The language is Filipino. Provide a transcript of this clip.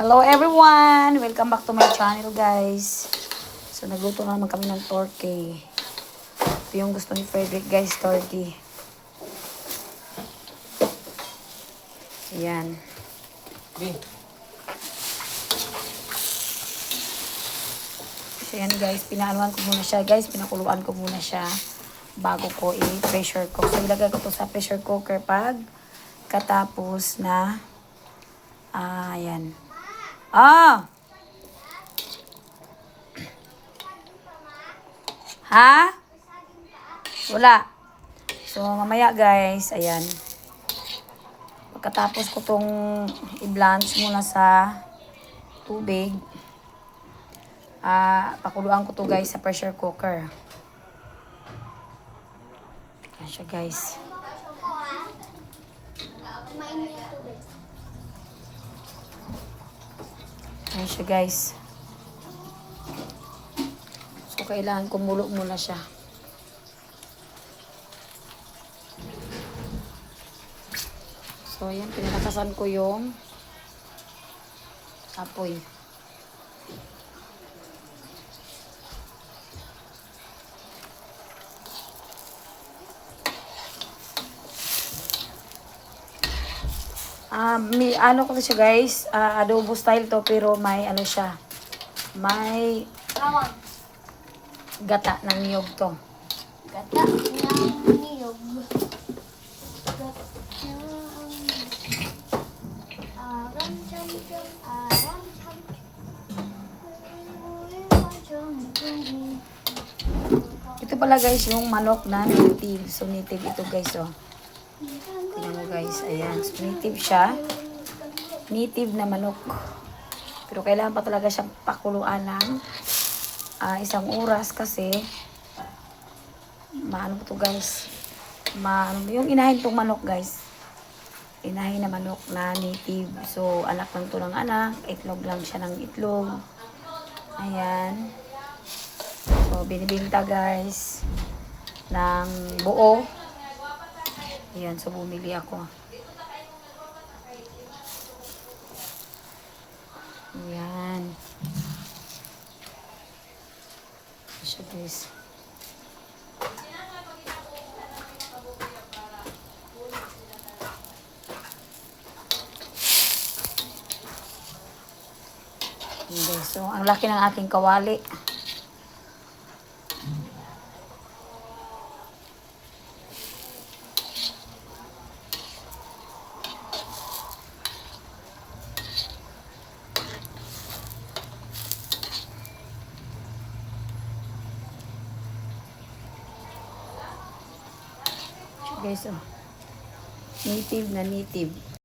Hello everyone! Welcome back to my channel guys. So nagluto na naman kami ng turkey. Ito yung gusto ni Frederick guys, turkey. Ayan. So yan guys, pinaanuhan ko muna siya guys. Pinakuluan ko muna siya bago ko i-pressure cook. So ilagay ko to sa pressure cooker pag katapos na ayan. Ha? Wala. So, mamaya guys, ayan. Pagkatapos ko tong i-blanch muna sa tubig, pakuluan ko to guys sa pressure cooker. Ayan siya guys. Ayan siya guys. So, kailangan kumulo muna siya. So, ayan, pinalakasan ko yung apoy. May ano ko siya guys, adobo style to pero may ano siya. May gata ng niyog to. Gata ng niyog. Ito pala guys yung manok na native. So native ito guys oh. Tingnan mo guys, ayan. So, native siya. Native na manok. Pero kailangan pa talaga siyang pakuluan ng isang oras kasi maano po to guys. Yung inahin tong manok guys. Inahin na manok na native. So, anak lang to ng anak. Itlog lang siya ng itlog. Ayan. So, binibinta guys ng buo. Ayan, so bumili ako. Ayan. Siya guys. Okay, so ang laki ng aking kawali. Guys, oh. Native na native.